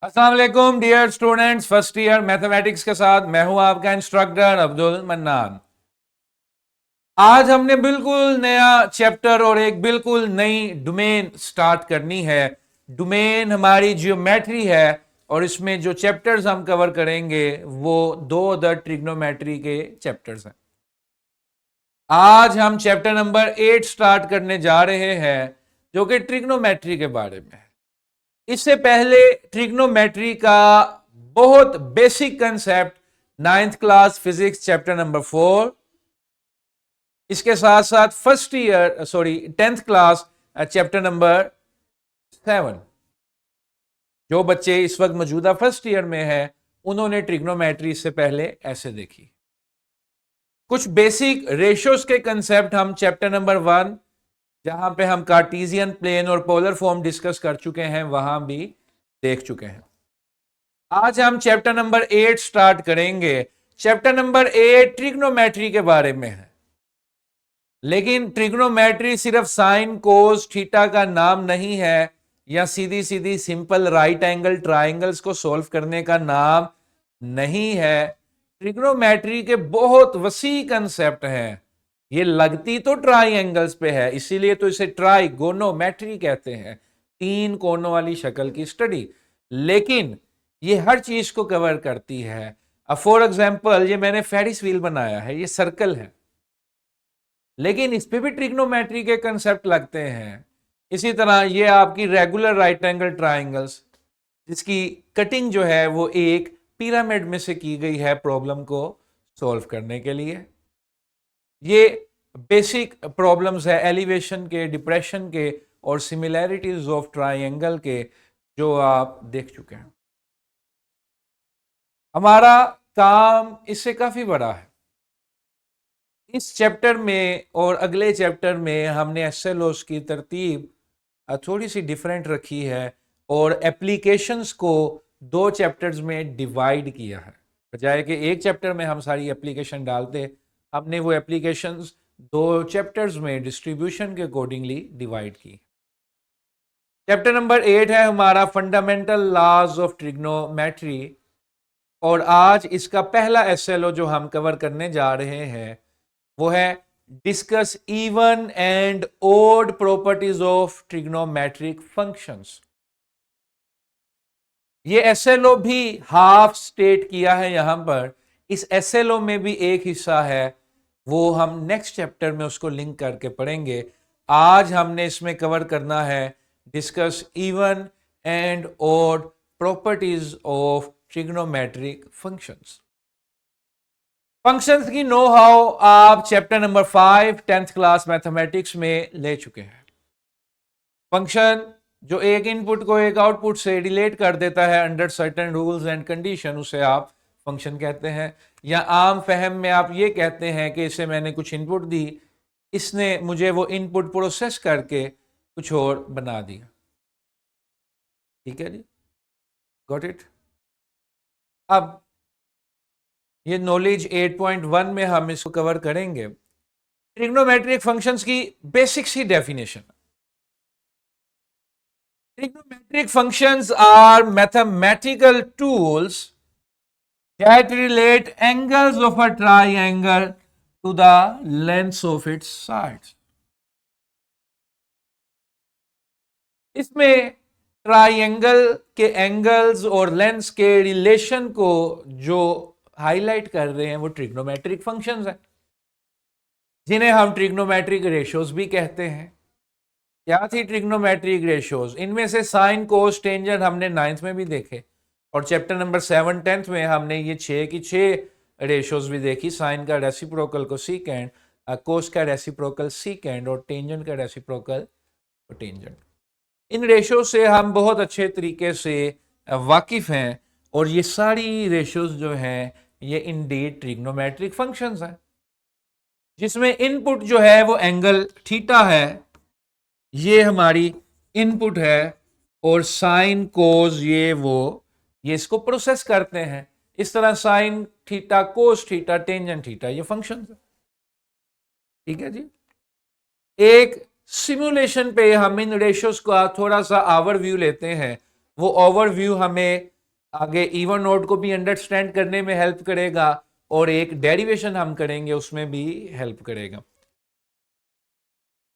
अस्सलाम वालेकुम dear students, first year mathematics के साथ मैं हूं आपका इंस्ट्रक्टर अब्दुल मन्नान। आज हमने बिल्कुल नया चैप्टर और एक बिल्कुल नई डोमेन स्टार्ट करनी है। डोमेन हमारी जियोमेट्री है और इसमें जो चैप्टर्स हम कवर करेंगे वो दो अदर ट्रिग्नोमेट्री के चैप्टर्स हैं। आज हम चैप्टर नंबर 8 स्टार्ट करने जा रहे हैं जो कि ट्रिग्नोमेट्री के बारे में है। इससे पहले ट्रिग्नोमेट्री का बहुत basic concept 9th class physics chapter number 4, इसके साथ साथ first year 10th class chapter number 7। जो बच्चे इस वक्त मौजूदा फर्स्ट ईयर में हैं उन्होंने ट्रिग्नोमेट्री से पहले ऐसे देखी। कुछ बेसिक रेशियोज के कंसेप्ट हम चैप्टर नंबर 1, जहां पे हम कार्टेशियन प्लेन और पोलर फॉर्म डिस्कस कर चुके हैं, वहां भी देख चुके हैं। आज हम चैप्टर नंबर 8 स्टार्ट करेंगे। चैप्टर नंबर 8 ट्रिग्नोमेट्री के बारे में है, लेकिन ट्रिग्नोमेट्री सिर्फ साइन कोस थीटा का नाम नहीं है या सीधी सीधी सिंपल राइट एंगल ट्राइंगल्स को सॉल्व करने का नाम नहीं है। ट्रिग्नोमेट्री के बहुत वसी कंसेप्ट हैं। ये लगती तो ट्राइंगल्स पे है, इसीलिए तो इसे ट्राइगोनोमेट्री कहते हैं, तीन कोनों वाली शक्ल की स्टडी। लेकिन ये हर चीज को कवर करती है। अब फॉर एग्जाम्पल ये मैंने फेरिस व्हील बनाया है, ये सर्कल है, लेकिन इस पे भी ट्रिग्नोमेट्री के कंसेप्ट लगते हैं। इसी तरह ये आपकी रेगुलर राइट एंगल ट्राइंगल्स, जिसकी कटिंग जो है वो एक पिरामिड में से की गई है प्रॉब्लम को सॉल्व करने के लिए। ये बेसिक प्रॉब्लम्स है एलिवेशन के, डिप्रेशन के और सिमिलैरिटीज ऑफ ट्राइंगल के, जो आप देख चुके हैं। हमारा काम इससे काफी बड़ा है। इस चैप्टर में और अगले चैप्टर में हमने एसएलओस की तरतीब थोड़ी सी डिफरेंट रखी है और एप्लीकेशंस को दो चैप्टर्स में डिवाइड किया है। बजाय कि एक चैप्टर में हम सारी एप्लीकेशन डालते, हमने वो एप्लीकेशंस दो चैप्टर्स में डिस्ट्रीब्यूशन के अकॉर्डिंगली डिवाइड की। चैप्टर नंबर 8 है हमारा फंडामेंटल लॉज ऑफ ट्रिग्नोमेट्री, और आज इसका पहला एसएलओ जो हम कवर करने जा रहे हैं वो है discuss even and odd properties of trigonometric functions. ये एसएलओ भी हाफ स्टेट किया है यहां पर। इस एसएलओ में भी एक हिस्सा है, वो हम नेक्स्ट चैप्टर में उसको लिंक करके पढ़ेंगे। आज हमने इसमें कवर करना है discuss even and odd properties of trigonometric functions. Functions की नो हाउ आप chapter number 5 10th class mathematics में ले चुके हैं। फंक्शन जो एक इनपुट को एक आउटपुट से रिलेट कर देता है under certain rules and condition, उसे आप फंक्शन कहते हैं। या आम फहम में आप ये कहते हैं कि इसे मैंने कुछ इनपुट दी, इसने मुझे वो इनपुट प्रोसेस करके कुछ और बना दिया। ठीक है जी, गॉट इट। अब ये नॉलेज 8.1 में हम इसको कवर करेंगे। ट्रिग्नोमेट्रिक फंक्शंस की बेसिक सी definition. Trigonometric functions are mathematical tools that relate angles of a triangle to the lengths of its sides. इसमें ट्राइंगल के एंगल्स और लेंस के रिलेशन को जो हाईलाइट कर रहे हैं वो ट्रिग्नोमेट्रिक फंक्शंस हैं, जिन्हें हम ट्रिग्नोमेट्रिक रेशियोज भी कहते हैं। क्या थी ट्रिग्नोमेट्रिक रेशियोज? इनमें से साइन कोस टेंजेंट हमने 9th में भी देखे, और चैप्टर नंबर 7 10th में हमने ये 6 की 6 रेशियोज भी देखी। साइन का रेसिप्रोकल को सीकेंड, कोस का रेसिप्रोकल सीकेंड और टेंजेंट का रेसिप्रोकल टेंजेंट। इन रेशियो से हम बहुत अच्छे तरीके से वाकिफ हैं, और ये सारी रेशियोज जो हैं ये इंडीड ट्रिग्नोमेट्रिक फंक्शंस हैं, जिसमें इनपुट जो है वो एंगल थीटा है, ये हमारी इनपुट है, और साइन कोस ये इसको प्रोसेस करते हैं। इस तरह sine theta, cos theta, tangent theta, ये फंक्शन है। ठीक है जी। एक सिमुलेशन पे हम इन रेशियोज का थोड़ा सा ओवरव्यू लेते हैं, वो ओवरव्यू हमें आगे इवन नोट को भी अंडरस्टैंड करने में हेल्प करेगा और एक डेरिवेशन हम करेंगे उसमें भी हेल्प करेगा।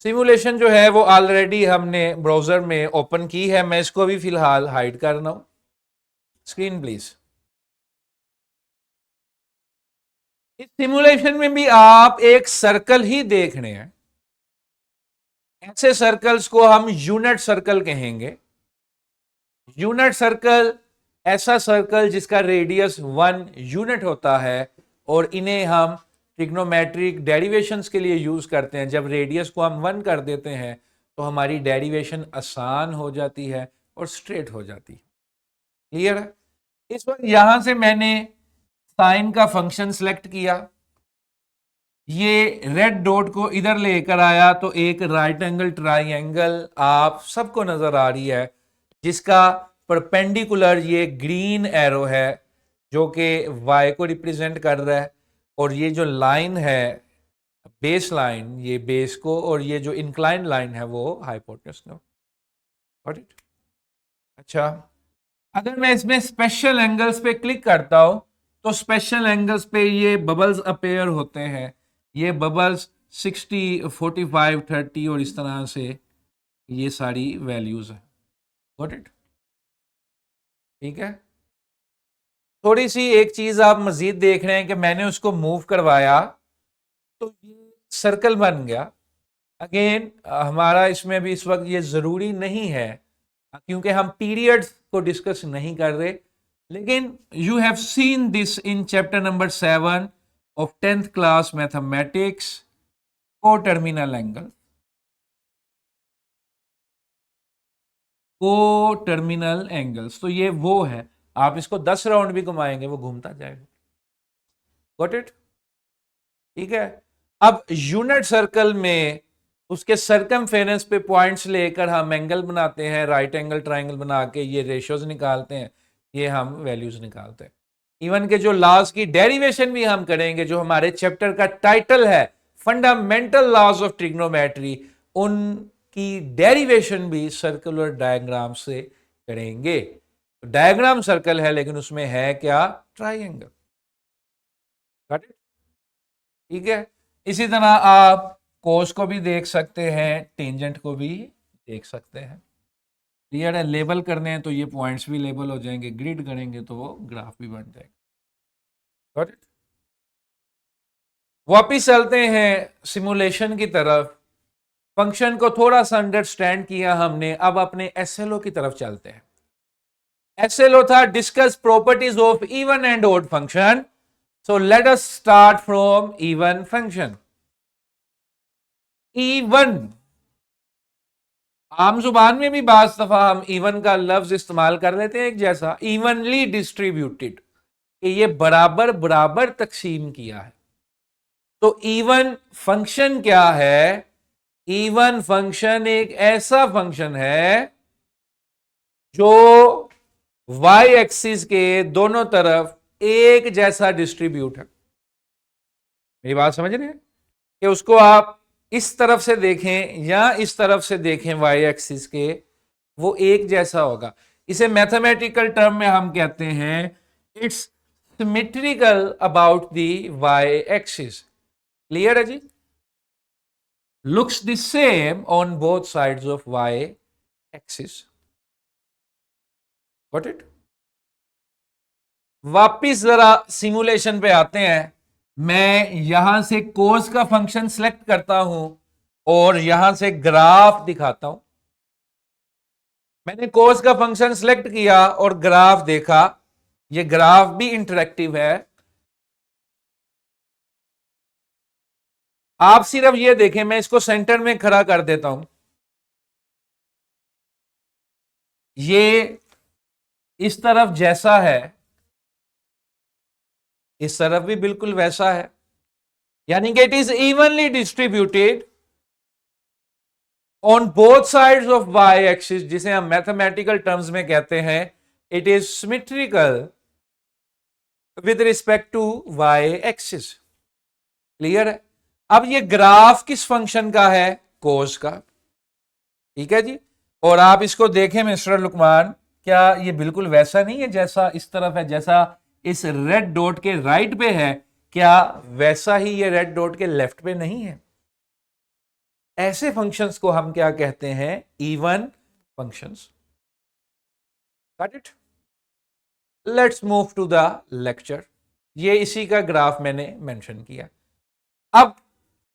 सिमुलेशन जो है वो ऑलरेडी हमने ब्राउजर में ओपन की है, मैं इसको भी फिलहाल हाइड कर रहा हूं। Screen please. इस सिमुलेशन में भी आप एक सर्कल ही देख रहे हैं। ऐसे सर्कल्स को हम यूनिट सर्कल कहेंगे। यूनिट सर्कल ऐसा सर्कल जिसका रेडियस 1 यूनिट होता है और इन्हें हम ट्रिग्नोमेट्रिक डेरिवेशंस के लिए यूज करते हैं। जब रेडियस को हम 1 कर देते हैं तो हमारी डेरिवेशन आसान हो जाती है और स्ट्रेट हो जाती है। क्लियर है? इस वक्त यहां से मैंने साइन का फंक्शन सिलेक्ट किया, ये रेड डॉट को इधर लेकर आया तो एक राइट एंगल ट्राइंगल आप सबको नजर आ रही है जिसका परपेंडिकुलर ये ग्रीन एरो है जो कि वाई को रिप्रेजेंट कर रहा है, और ये जो लाइन है बेस लाइन, ये बेस को, और ये जो इंक्लाइन लाइन है वो हाइपोटेनस को। Got it? अच्छा, अगर मैं इसमें स्पेशल एंगल्स पे क्लिक करता हूं तो स्पेशल एंगल्स पे ये बबल्स अपेयर होते हैं। ये बबल्स 60, 45, 30 और इस तरह से ये सारी वैल्यूज है। Got it? ठीक है। थोड़ी सी एक चीज आप मजीद देख रहे हैं कि मैंने उसको मूव करवाया तो ये सर्कल बन गया। अगेन हमारा इसमें भी इस वक्त ये जरूरी नहीं है क्योंकि हम पीरियड्स को डिस्कस नहीं कर रहे, लेकिन you have seen this in chapter number 7 of 10th class mathematics, को टर्मिनल एंगल। को टर्मिनल एंगल्स तो ये वो है, आप इसको 10 राउंड भी घुमाएंगे वो घूमता जाएगा। Got it? ठीक है। अब यूनिट सर्कल में उसके सरकमफेरेंस पे पॉइंट्स लेकर हम एंगल बनाते हैं, राइट एंगल ट्राइंगल बना के ये रेशियोज निकालते हैं, ये हम वैल्यूज निकालते हैं। इवन के जो लॉज की डेरिवेशन भी हम करेंगे, जो हमारे चैप्टर का टाइटल है फंडामेंटल लॉज ऑफ ट्रिग्नोमेट्री, उनकी डेरिवेशन भी सर्कुलर डायग्राम से करेंगे। डायग्राम सर्कल है लेकिन उसमें है क्या? ट्राइंगल। ठीक है। इसी तरह आप कोस को भी देख सकते हैं, टेंजेंट को भी देख सकते हैं। क्लियर है? लेबल करने हैं तो ये पॉइंट्स भी लेबल हो जाएंगे, ग्रिड करेंगे तो वो ग्राफ भी बन जाएगा। Got it? वापिस चलते हैं सिमुलेशन की तरफ। फंक्शन को थोड़ा सा अंडरस्टैंड किया हमने, अब अपने एसएलओ की तरफ चलते हैं। एसएलओ था discuss properties of even and odd function. So let us start from even function. Even आम जुबान में भी बाज दफा हम इवन का लफ्ज इस्तेमाल कर लेते हैं एक जैसा, इवनली डिस्ट्रीब्यूटेड, कि ये बराबर बराबर तकसीम किया है। तो इवन फंक्शन क्या है? इवन फंक्शन एक ऐसा फंक्शन है जो वाई एक्सिस के दोनों तरफ एक जैसा डिस्ट्रीब्यूट है। मेरी बात समझ रहे हैं कि उसको आप इस तरफ से देखें या इस तरफ से देखें वाई एक्सिस के, वो एक जैसा होगा। इसे मैथमेटिकल टर्म में हम कहते हैं it's symmetrical about the Y axis. Clear है जी? Looks the same on both sides of Y axis. Got it? वापिस जरा सिमुलेशन पे आते हैं। मैं यहां से कोस का फंक्शन सिलेक्ट करता हूं और यहां से ग्राफ दिखाता हूं। मैंने कोस का फंक्शन सिलेक्ट किया और ग्राफ देखा। ये ग्राफ भी इंटरेक्टिव है। आप सिर्फ ये देखें, मैं इसको सेंटर में खड़ा कर देता हूं। ये इस तरफ जैसा है, इस तरफ भी बिल्कुल वैसा है, यानी कि it is evenly distributed on both sides of Y axis, जिसे हम मैथमेटिकल टर्म्स में कहते हैं it is symmetrical with respect to Y axis. Clear है? अब ये ग्राफ किस फंक्शन का है? कोस का। ठीक है जी। और आप इसको देखें मिस्टर लुकमान, क्या ये बिल्कुल वैसा नहीं है जैसा इस तरफ है, जैसा इस रेड डॉट के राइट पे है, क्या वैसा ही ये रेड डॉट के लेफ्ट पे नहीं है? ऐसे फंक्शंस को हम क्या कहते हैं? Even functions. Got it? Let's move to the lecture. ये इसी का ग्राफ मैंने मेंशन किया। अब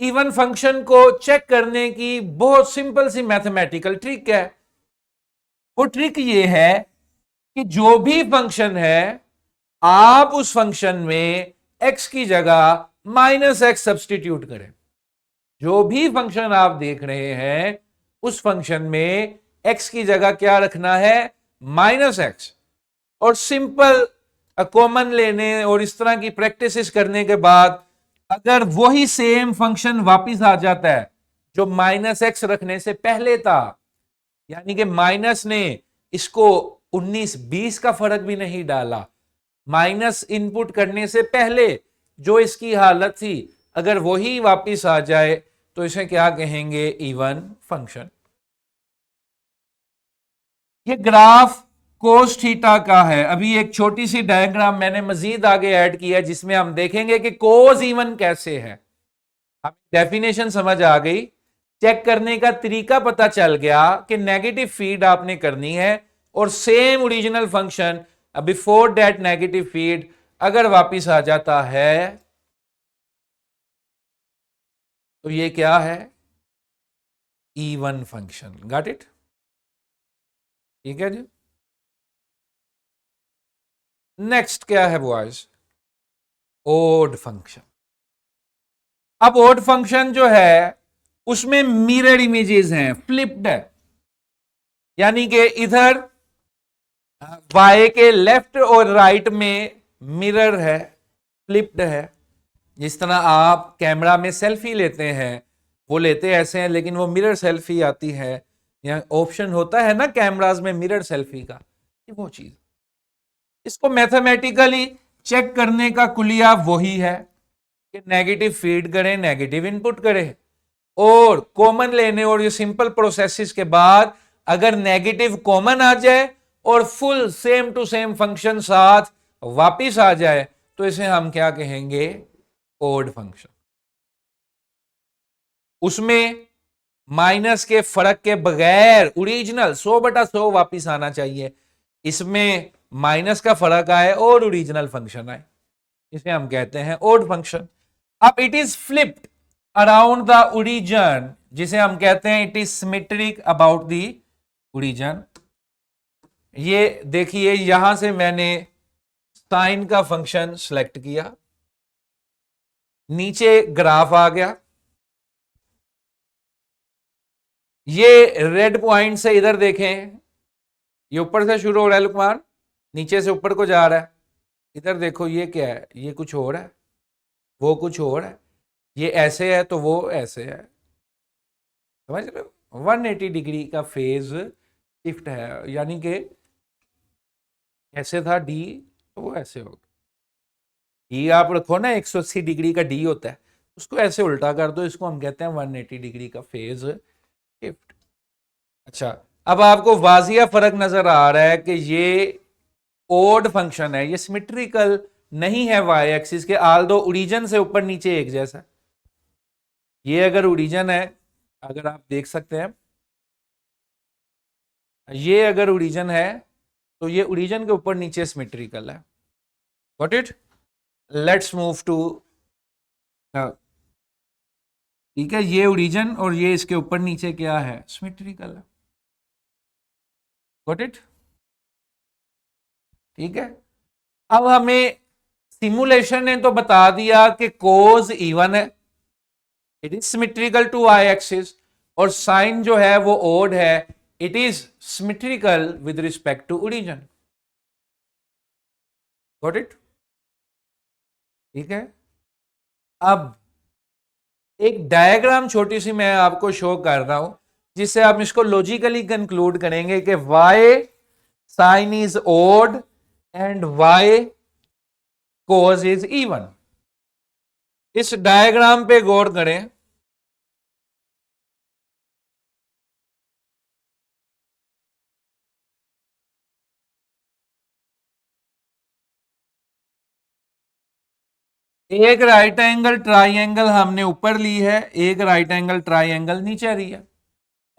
इवन फंक्शन को चेक करने की बहुत सिंपल सी मैथमेटिकल ट्रिक है। वो ट्रिक ये है कि जो भी फंक्शन है, आप उस फंक्शन में x की जगह -x सब्सटीट्यूट करें। जो भी फंक्शन आप देख रहे हैं, उस फंक्शन में x की जगह क्या रखना है? -x। और सिंपल कॉमन लेने और इस तरह की प्रैक्टिस करने के बाद अगर वही सेम फंक्शन वापस आ जाता है जो -x रखने से पहले था, यानी कि माइनस ने इसको 19-20 का फर्क भी नहीं डाला, माइनस इनपुट करने से पहले जो इसकी हालत थी, अगर वही वापस आ जाए तो इसे क्या कहेंगे? Even function. ये ग्राफ कोस थीटा का है। अभी एक छोटी सी डायग्राम मैंने मजीद आगे ऐड किया जिसमें हम देखेंगे कि कोस इवन कैसे है। हमें डेफिनेशन समझ आ गई, चेक करने का तरीका पता चल गया कि नेगेटिव फीड आपने करनी है और same original function before that negative feed अगर वापस आ जाता है तो ये क्या है? Even function. Got it? ठीक है जी। नेक्स्ट क्या है बॉयज? Odd function. अब ओड फंक्शन जो है उसमें मिरर इमेजेस हैं, फ्लिप्ड है, यानी कि इधर y के लेफ्ट और राइट में मिरर है, फ्लिप्ड है। जिस तरह आप कैमरा में सेल्फी लेते हैं, वो लेते ऐसे हैं लेकिन वो मिरर सेल्फी आती है, या ऑप्शन होता है ना कैमरास में मिरर सेल्फी का, ये वो चीज। इसको मैथमेटिकली चेक करने का कुलिया वही है कि नेगेटिव फीड करें, नेगेटिव इनपुट करें और कॉमन लेने और ये सिंपल प्रोसेसेस के बाद अगर नेगेटिव कॉमन आ जाए और full same to same function साथ वापिस आ जाए तो इसे हम क्या कहेंगे? Odd function. उसमें माइनस के फर्क के बगैर ओरिजिनल 100/100 वापिस आना चाहिए। इसमें माइनस का फर्क आए और ओरिजिनल फंक्शन आए, इसे हम कहते हैं ओड फंक्शन। अब it is flipped around the origin, जिसे हम कहते हैं it is symmetric about the origin. ये देखिए, यहां से मैंने साइन का फंक्शन सिलेक्ट किया, नीचे ग्राफ आ गया, ये रेड पॉइंट से इधर देखें, ये ऊपर से शुरू हो रहा है लुकमान, नीचे से ऊपर को जा रहा है। इधर देखो ये क्या है? ये कुछ और है, वो कुछ और है, ये ऐसे है तो वो ऐसे है। समझ रहे हो? 180 डिग्री का फेज शिफ्ट है, यानी कि ऐसे था डी तो वो ऐसे होगा। डी आप रखो ना, 180 डिग्री का डी होता है, उसको ऐसे उल्टा कर दो, इसको हम कहते हैं 180 डिग्री का फेज शिफ्ट। अच्छा, अब आपको वाजिया फर्क नजर आ रहा है कि ये ओड फंक्शन है, ये सिमेट्रिकल नहीं है वाई एक्सिस के, आल दो ओरिजिन से ऊपर नीचे एक जैसा। ये अगर ओरिजिन है, अगर आप देख सकते हैं, ये अगर ओरिजिन है तो ये ओरिजिन के ऊपर नीचे सिमेट्रिकल है। Got it? Let's move to, ठीक है, ये ओरिजिन और ये इसके ऊपर नीचे क्या है? सिमेट्रिकल है। Got it? ठीक है। अब हमें सिमुलेशन ने तो बता दिया कि कोज इवन है, it is symmetrical to Y axis, और साइन जो है वो ओड है, it is symmetrical with respect to origin. Got it? ठीक है। अब एक डायग्राम छोटी सी मैं आपको शो कर रहा हूं जिससे आप इसको लॉजिकली कंक्लूड करेंगे कि Y sine is odd and Y cos is even. इस डायग्राम पे गौर करें। एक राइट एंगल ट्राइंगल हमने ऊपर ली है, एक राइट एंगल ट्राइंगल नीचे ली है।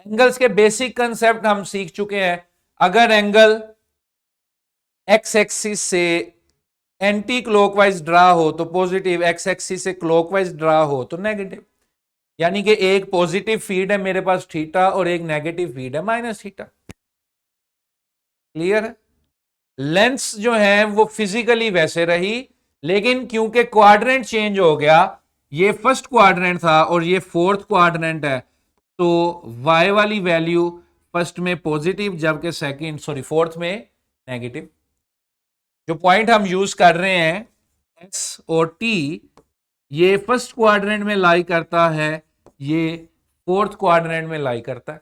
एंगल्स के बेसिक कंसेप्ट हम सीख चुके हैं। अगर एंगल एक्स एक्सिस से एंटी क्लॉकवाइज ड्रा हो तो पॉजिटिव, एक्स एक्सिस से क्लॉकवाइज ड्रा हो तो नेगेटिव। यानी कि एक पॉजिटिव फीड है मेरे पास थीटा और एक नेगेटिव फीड है माइनस थीटा। क्लियर है? लेंस जो है वो फिजिकली वैसे रही, लेकिन क्योंकि क्वाड्रेंट चेंज हो गया, ये फर्स्ट क्वाड्रेंट था और ये फोर्थ क्वाड्रेंट है, तो y वाली वैल्यू फर्स्ट में पॉजिटिव जबकि सेकंड सॉरी फोर्थ में नेगेटिव। जो पॉइंट हम यूज कर रहे हैं x और t, ये फर्स्ट क्वाड्रेंट में लाई करता है, ये फोर्थ क्वाड्रेंट में लाई करता है,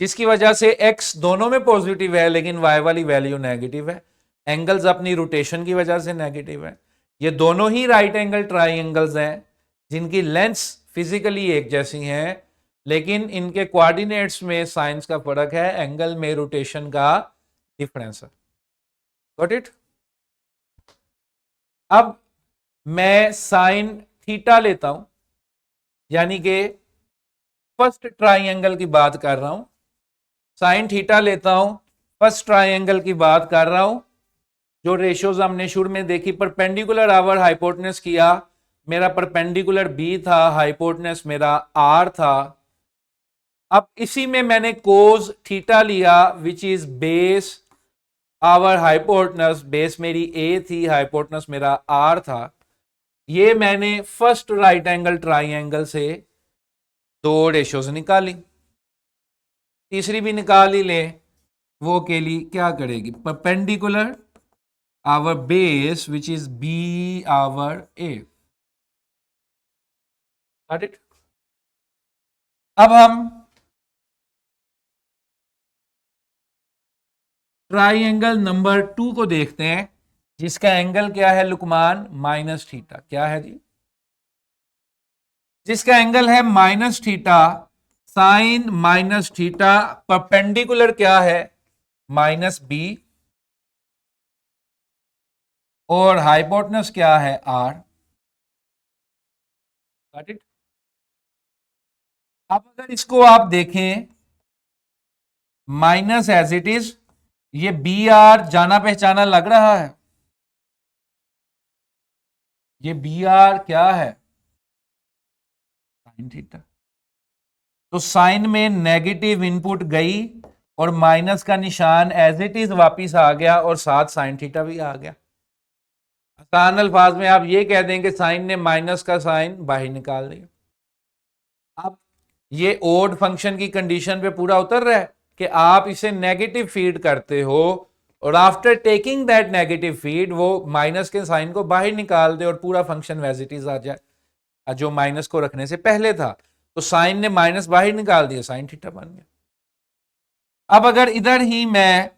जिसकी वजह से x दोनों में पॉजिटिव है लेकिन y वाली वैल्यू नेगेटिव है। एंगल्स अपनी रोटेशन की वजह से नेगेटिव है। ये दोनों ही राइट एंगल ट्राइंगल्स हैं जिनकी लेंथ्स फिजिकली एक जैसी हैं, लेकिन इनके कोऑर्डिनेट्स में साइंस का फर्क है, एंगल में रोटेशन का डिफरेंस है। Got it? अब मैं साइन थीटा लेता हूं, यानी कि फर्स्ट ट्राइंगल की बात कर रहा हूं, साइन थीटा लेता हूं, फर्स्ट ट्राइंगल की बात कर रहा हूं। जो रेशियोज हमने शुरू में देखी, परपेंडिकुलर आवर हाइपोटेनस किया, मेरा परपेंडिकुलर बी था, हाइपोटेनस मेरा आर था। अब इसी में मैंने कोस थीटा लिया which is base over hypotenuse, base मेरी ए थी, हाइपोटेनस मेरा आर था। ये मैंने फर्स्ट राइट एंगल ट्राइंगल से दो रेशियोज निकाली, तीसरी भी निकाल ही ले, वो के लिए क्या करेगी, perpendicular our base which is B our A. अब हम ट्राइंगल नंबर 2 को देखते हैं, जिसका एंगल क्या है लुकमान, माइनस थीटा। क्या है जी? जिसका एंगल है minus theta, sine minus theta, perpendicular क्या है, माइनस बी, और हाइपोटेनस क्या है, आर। Got it? अब अगर इसको आप देखें माइनस एज इट इज, ये बी आर जाना पहचाना लग रहा है, ये बी आर क्या है, साइन थीटा। तो साइन में नेगेटिव इनपुट गई और माइनस का निशान एज इट इज वापिस आ गया और साथ साइन थीटा भी आ गया। आसान अल्फाज में आप ये कह दें कि साइन ने माइनस का साइन बाहर निकाल दिया। अब ये ओड फंक्शन की कंडीशन पे पूरा उतर रहा है कि आप इसे नेगेटिव फीड करते हो और after taking that negative feed वो माइनस के साइन को बाहर निकाल दे और पूरा फंक्शन वेजिटीज आ जाए जो माइनस को रखने से पहले था। तो साइन ने माइनस बाहर निकाल दिया, साइन थीटा बन गया। अब अगर इधर ही मैं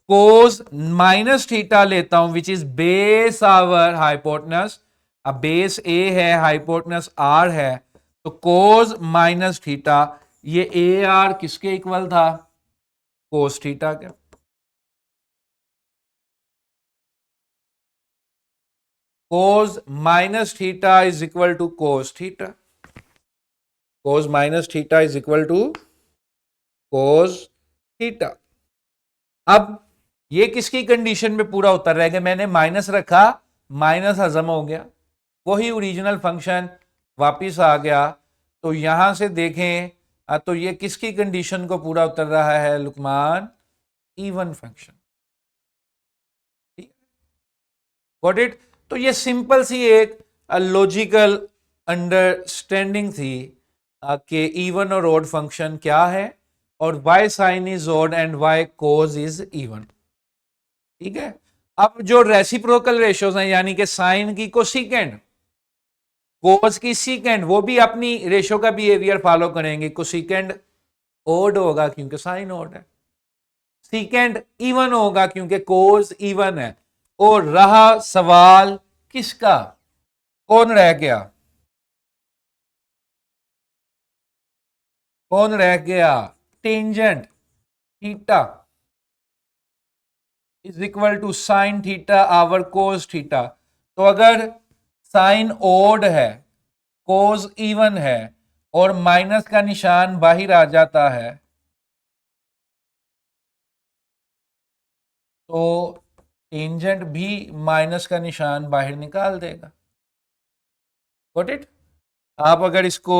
कोस माइनस थीटा लेता हूं which is base over hypotenuse, अब बेस ए है, हाइपोटेनस आर है, तो कोस माइनस थीटा, ये ए आर किसके इक्वल था, कोस थीटा के। Cos minus theta is equal to cos theta, cos minus theta is equal to cos theta. अब ये किसकी कंडीशन में पूरा उतर रहेगा, मैंने माइनस रखा, माइनस हजम हो गया, वही ओरिजिनल फंक्शन वापिस आ गया। तो यहां से देखें तो ये किसकी कंडीशन को पूरा उतर रहा है Lukman, even function. Got it? तो ये सिंपल सी एक लॉजिकल अंडरस्टैंडिंग थी कि इवन और ऑड फंक्शन क्या है और Y sine is odd and Y cos is even. ठीक है? अब जो रेसिप्रोकल रेशियोज हैं, यानी कि साइन की कोसिकेंड, कोस की सीकेंड, वो भी अपनी रेशियो का बिहेवियर फॉलो करेंगे। कोसिकेंड ओड होगा क्योंकि साइन ओड है, सीकेंड इवन होगा क्योंकि कोस इवन है। और रहा सवाल किसका, कौन रह गया, कौन रह गया, tangent theta is equal to sine theta over cos theta. तो अगर साइन ओड है, कोस इवन है और माइनस का निशान बाहर आ जाता है, तो टेंजेंट भी माइनस का निशान बाहर निकाल देगा। Got it? आप अगर इसको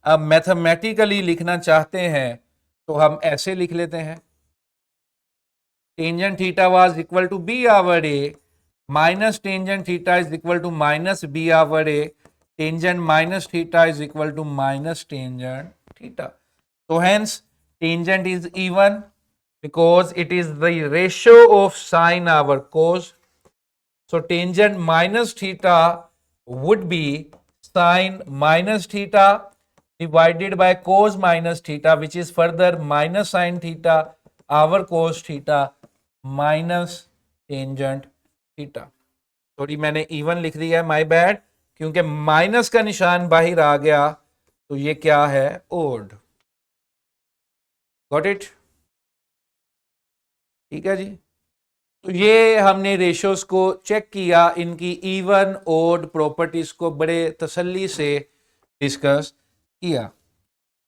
अब मैथमेटिकली लिखना चाहते हैं तो हम ऐसे लिख लेते हैं, tangent theta was equal to B our A minus tangent theta is equal to minus B our A, tangent minus theta is equal to minus tangent theta. So hence tangent is even because it is the ratio of sine over cos. So tangent minus theta would be sine minus theta divided by cos minus theta, which is further minus sine theta over cos theta minus tangent theta. Sorry मैंने even लिख दिया है, my bad, क्योंकि minus का निशान बाहर आ गया तो ये क्या है, ओड। Got it? ठीक है जी। तो ये हमने रेशियोज को चेक किया, इनकी इवन ओड प्रॉपर्टीज को बड़े तसल्ली से डिस्कस किया।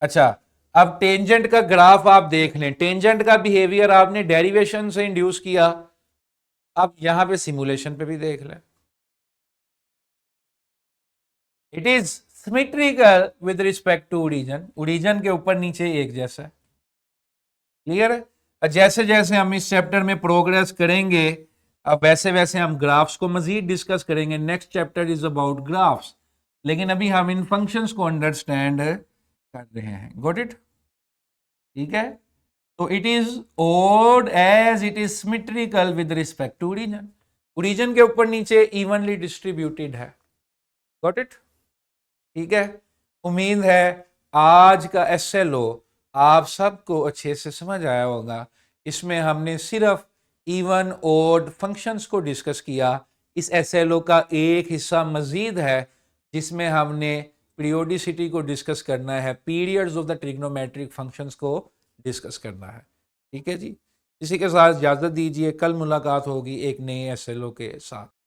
अच्छा, अब टेंजेंट का ग्राफ आप देख लें, टेंजेंट का बिहेवियर आपने डेरिवेशन से इंड्यूस किया, अब यहां पे सिमुलेशन पे भी देख लें। It is symmetrical with respect to origin, origin के ऊपर नीचे एक जैसा है। क्लियर है? जैसे जैसे हम इस चैप्टर में प्रोग्रेस करेंगे, अब वैसे वैसे हम ग्राफ्स को मजीद डिस्कस करेंगे। Next chapter is about graphs, लेकिन अभी हम इन फंक्शंस को अंडरस्टैंड कर रहे हैं। Got it? ठीक है। तो it is odd as it is symmetrical with respect to origin, origin के ऊपर नीचे इवनली डिस्ट्रीब्यूटेड है। Got it? ठीक है। उम्मीद है आज का SLO आप सबको अच्छे से समझ आया होगा। इसमें हमने सिर्फ इवन ओड फंक्शंस को डिस्कस किया। इस SLO का एक हिस्सा मजीद है जिसमें हमने पीरियोडिसिटी को डिस्कस करना है, periods of the trigonometric functions को डिस्कस करना है। ठीक है जी। इसी के साथ इजाजत दीजिए, कल मुलाकात होगी एक नए SLO के साथ।